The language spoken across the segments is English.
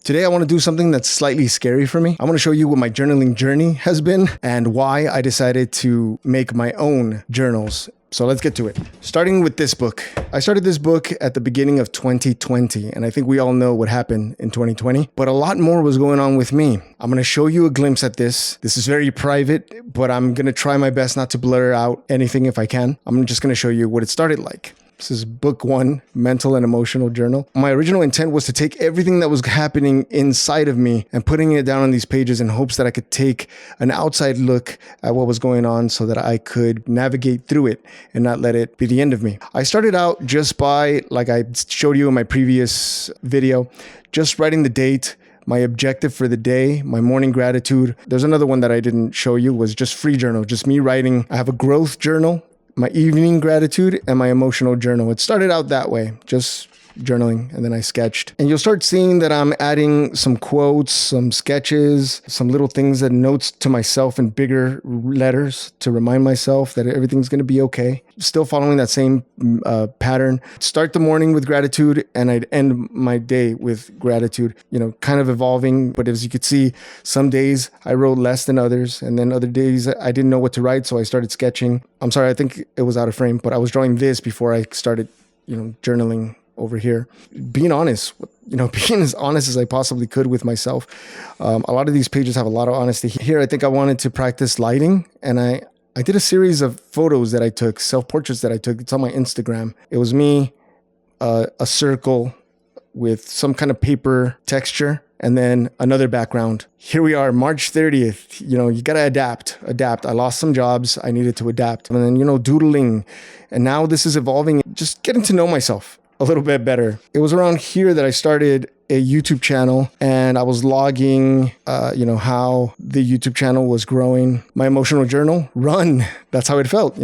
Today I want to do something that's slightly scary for me. I want to show you what my journaling journey has been and why I decided to make my own journals. So let's get to it. Starting with this book. I started this book at the beginning of 2020, and I think we all know what happened in 2020, but a lot more was going on with me. I'm going to show you a glimpse at this. This is very private, but I'm going to try my best not to blur out anything if I can. I'm just going to show you what it started like. This is book 1, Mental and Emotional Journal. My original intent was to take everything that was happening inside of me and putting it down on these pages in hopes that I could take an outside look at what was going on so that I could navigate through it and not let it be the end of me. I started out just by, like I showed you in my previous video, just writing the date, my objective for the day, my morning gratitude. There's another one that I didn't show you, was just free journal, just me writing. I have a growth journal, my evening gratitude, and my emotional journal. It started out that way, just journaling, and then I sketched. And you'll start seeing that I'm adding some quotes, some sketches, some little things that notes to myself in bigger letters to remind myself that everything's going to be okay. Still following that same pattern. Start the morning with gratitude, and I'd end my day with gratitude, kind of evolving. But as you could see, some days I wrote less than others, and then other days I didn't know what to write, so I started sketching. I'm sorry, I think it was out of frame, but I was drawing this before I started, journaling over here. Being honest, being as honest as I possibly could with myself. A lot of these pages have a lot of honesty. Here, I think I wanted to practice lighting, and I did a series of photos that I took, self-portraits that I took. It's on my Instagram. It was me, a circle with some kind of paper texture, and then another background. Here we are, March 30th. You got to adapt. I lost some jobs. I needed to adapt. And then, doodling. And now this is evolving, just getting to know myself a little bit better. It was around here that I started a YouTube channel, and I was logging, how the YouTube channel was growing. My emotional journal, run. That's how it felt,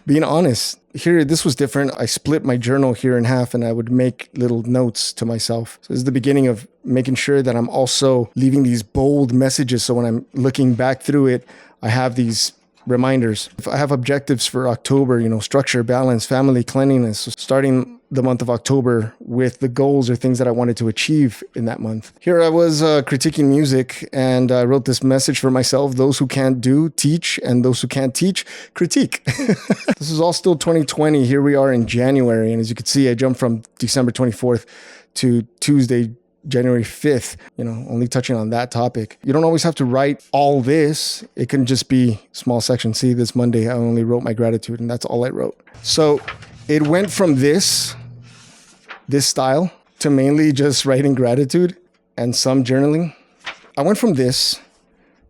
being honest. Here, this was different. I split my journal here in half, and I would make little notes to myself. So this is the beginning of making sure that I'm also leaving these bold messages. So when I'm looking back through it, I have these reminders. If I have objectives for October, structure, balance, family, cleanliness, so starting the month of October with the goals or things that I wanted to achieve in that month. Here I was critiquing music, and I wrote this message for myself: those who can't do, teach, and those who can't teach, critique. This is all still 2020. Here we are in January, and as you can see, I jumped from December 24th to Tuesday, January 5th, only touching on that topic. You don't always have to write all this. It can just be small sections. See, this Monday, I only wrote my gratitude, and that's all I wrote. So it went from this style to mainly just writing gratitude and some journaling. I went from this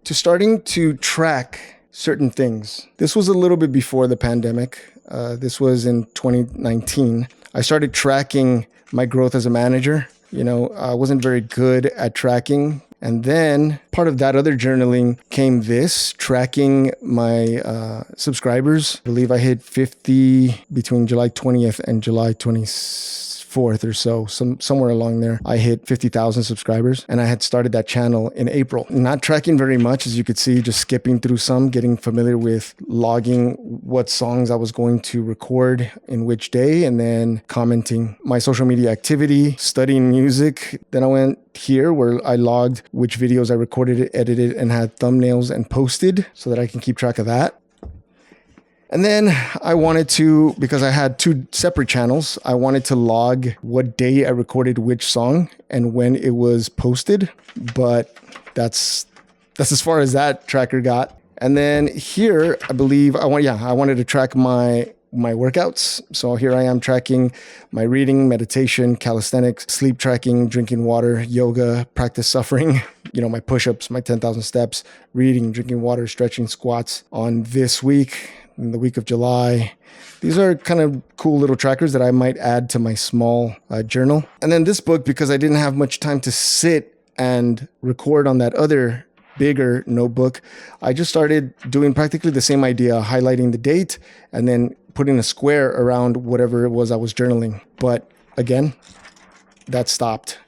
to starting to track certain things. This was a little bit before the pandemic. This was in 2019. I started tracking my growth as a manager. I wasn't very good at tracking. And then part of that other journaling came this, tracking my subscribers. I believe I hit 50 between July 20th and July 24th or so, somewhere along there. I hit 50,000 subscribers, and I had started that channel in April. Not tracking very much, as you could see, just skipping through some, getting familiar with logging what songs I was going to record in which day, and then commenting my social media activity, studying music. Then I went here where I logged which videos I recorded, edited, and had thumbnails and posted so that I can keep track of that. And then I wanted to, because I had 2 separate channels, I wanted to log what day I recorded which song and when it was posted. But that's as far as that tracker got. And then here, I believe I wanted to track my workouts. So here I am tracking my reading, meditation, calisthenics, sleep tracking, drinking water, yoga, practice suffering, my push-ups, my 10,000 steps, reading, drinking water, stretching, squats on this week, in the week of July. These are kind of cool little trackers that I might add to my small journal. And then this book, because I didn't have much time to sit and record on that other bigger notebook, I just started doing practically the same idea, highlighting the date and then putting a square around whatever it was I was journaling. But again, that stopped.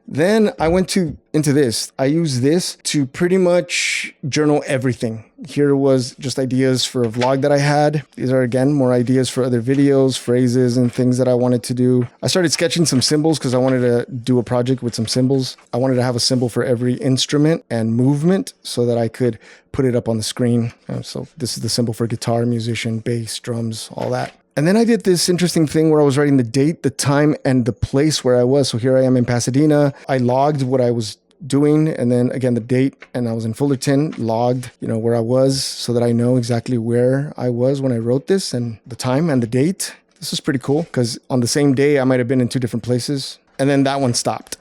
Then I went into this. I use this to pretty much journal everything. Here was just ideas for a vlog that I had. These are, again, more ideas for other videos, phrases, and things that I wanted to do. I started sketching some symbols because I wanted to do a project with some symbols. I wanted to have a symbol for every instrument and movement so that I could put it up on the screen. So this is the symbol for guitar, musician, bass, drums, all that. And then I did this interesting thing where I was writing the date, the time, and the place where I was. So here I am in Pasadena. I logged what I was doing, and then again the date, and I was in Fullerton, logged, where I was so that I know exactly where I was when I wrote this, and the time and the date. This is pretty cool because on the same day I might have been in two different places, and then that one stopped.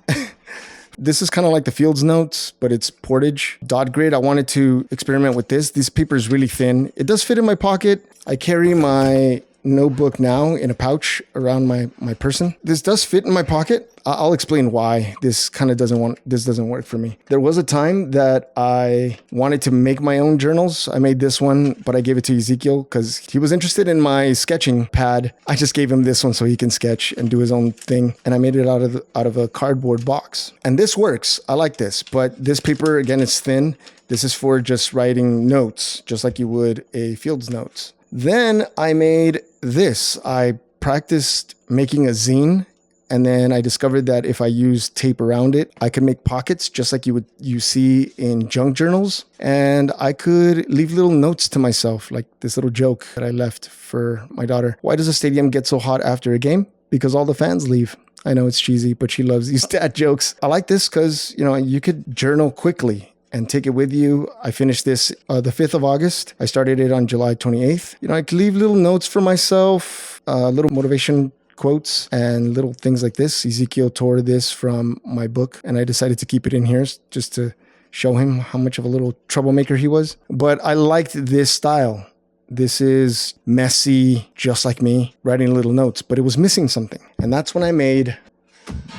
This is kind of like the Fields Notes, but it's portage. Dot grid, I wanted to experiment with this. This paper is really thin. It does fit in my pocket. I carry my notebook now in a pouch around my person. This does fit in my pocket. I'll explain why this doesn't work for me. There was a time that I wanted to make my own journals. I made this one, but I gave it to Ezekiel because he was interested in my sketching pad. I just gave him this one so he can sketch and do his own thing. And I made it out of a cardboard box. And this works. I like this, but this paper, again, is thin. This is for just writing notes, just like you would a Fields Notes. Then I made this. I practiced making a zine, and then I discovered that if I use tape around it, I could make pockets just like you see in junk journals. And I could leave little notes to myself, like this little joke that I left for my daughter. Why does a stadium get so hot after a game? Because all the fans leave. I know it's cheesy, but she loves these dad jokes. I like this because, you could journal quickly and take it with you. I finished this the 5th of August. I started it on July 28th. I could leave little notes for myself, little motivation quotes and little things like this. Ezekiel tore this from my book, and I decided to keep it in here just to show him how much of a little troublemaker he was. But I liked this style. This is messy, just like me, writing little notes, but it was missing something. And that's when I made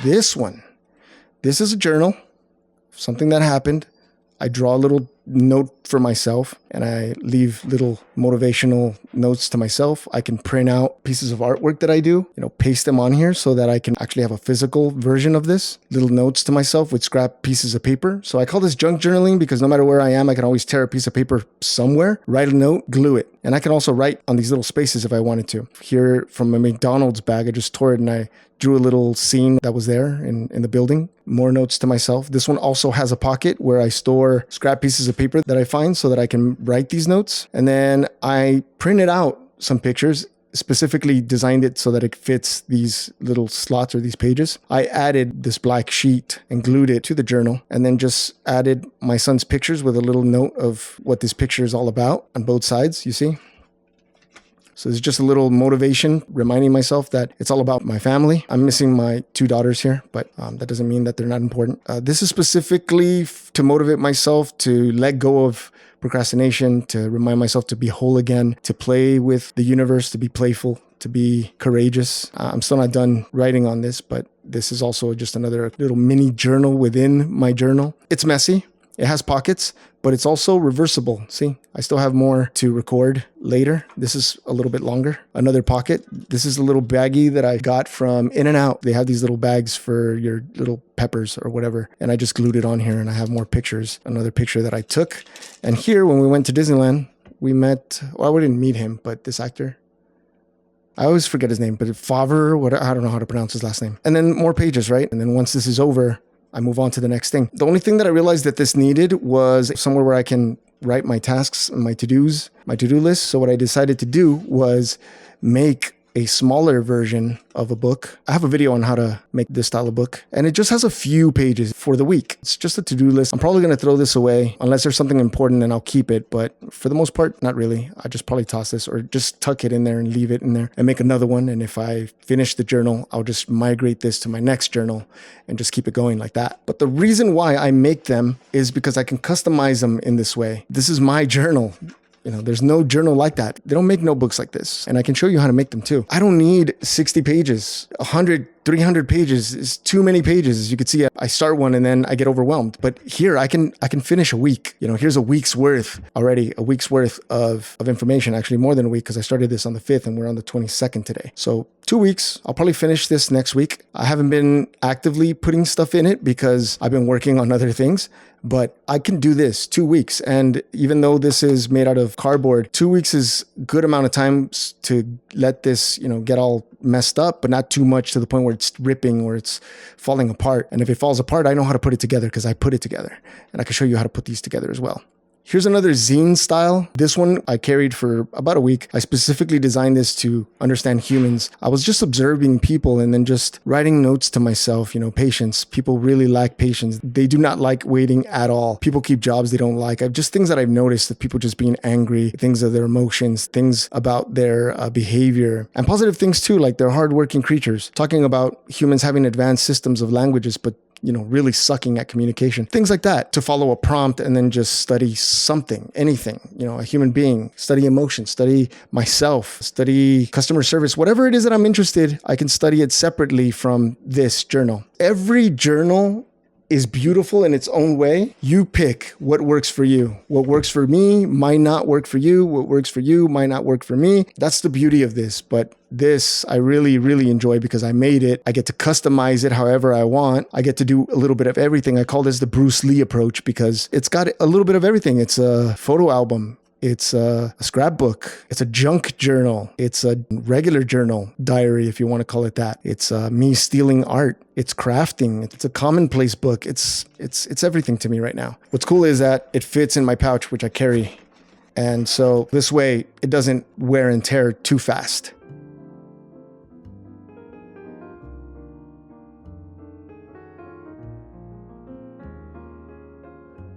this one. This is a journal, something that happened. I draw a little note for myself, and I leave little motivational notes to myself. I can print out pieces of artwork that I do, paste them on here so that I can actually have a physical version of this. Little notes to myself with scrap pieces of paper. So I call this junk journaling because no matter where I am, I can always tear a piece of paper somewhere, write a note, glue it. And I can also write on these little spaces if I wanted to. Here from a McDonald's bag, I just tore it and I drew a little scene that was there in the building. More notes to myself. This one also has a pocket where I store scrap pieces of paper that I find so that I can write these notes. And then I printed out some pictures, specifically designed it so that it fits these little slots or these pages. I added this black sheet and glued it to the journal, and then just added my son's pictures with a little note of what this picture is all about on both sides, you see? So it's just a little motivation, reminding myself that it's all about my family. I'm missing my 2 daughters here, but that doesn't mean that they're not important. This is specifically to motivate myself to let go of procrastination, to remind myself to be whole again, to play with the universe, to be playful, to be courageous. I'm still not done writing on this, but this is also just another little mini journal within my journal. It's messy. It has pockets, but it's also reversible. See, I still have more to record later. This is a little bit longer. Another pocket. This is a little baggie that I got from In-N-Out. They have these little bags for your little peppers or whatever. And I just glued it on here, and I have more pictures. Another picture that I took. And here, when we went to Disneyland, we met, well, I didn't meet him, but this actor. I always forget his name, but Favre, I don't know how to pronounce his last name. And then more pages, right? And then once this is over, I move on to the next thing. The only thing that I realized that this needed was somewhere where I can write my tasks and my to-dos, my to-do list. So what I decided to do was make a smaller version of a book. I have a video on how to make this style of book, and it just has a few pages for the week. It's just a to-do list. I'm probably going to throw this away unless there's something important, and I'll keep it. But for the most part, not really. I just probably toss this or just tuck it in there and leave it in there and make another one. And if I finish the journal, I'll just migrate this to my next journal and just keep it going like that. But the reason why I make them is because I can customize them in this way. This is my journal. There's no journal like that. They don't make notebooks like this. And I can show you how to make them too. I don't need 60 pages, 100 300 pages is too many pages. As you can see, I start one and then I get overwhelmed. But here I can finish a week. Here's a week's worth already, a week's worth of information, actually more than a week, because I started this on the 5th and we're on the 22nd today. So 2 weeks. I'll probably finish this next week. I haven't been actively putting stuff in it because I've been working on other things, but I can do this 2 weeks. And even though this is made out of cardboard, 2 weeks is a good amount of time to let this, get all messed up, but not too much to the point where it's ripping or it's falling apart. And if it falls apart, I know how to put it together because I put it together, and I can show you how to put these together as well. Here's another zine style. This one I carried for about a week. I specifically designed this to understand humans. I was just observing people and then just writing notes to myself, patience. People really lack patience. They do not like waiting at all. People keep jobs they don't like. Just things that I've noticed of people just being angry, things of their emotions, things about their behavior, and positive things too, like they're hardworking creatures. Talking about humans having advanced systems of languages, but really sucking at communication, things like that, to follow a prompt and then just study something, anything, a human being, study emotion, study myself, study customer service, whatever it is that I'm interested, I can study it separately from this journal. Every journal is beautiful in its own way. You pick what works for you. What works for me might not work for you. What works for you might not work for me. That's the beauty of this. But this I really, really enjoy because I made it. I get to customize it however I want. I get to do a little bit of everything. I call this the Bruce Lee approach because it's got a little bit of everything. It's a photo album. It's a scrapbook. It's a junk journal. It's a regular journal, diary, if you want to call it that. It's me stealing art. It's crafting. It's a commonplace book. It's everything to me right now. What's cool is that it fits in my pouch, which I carry. And so this way it doesn't wear and tear too fast.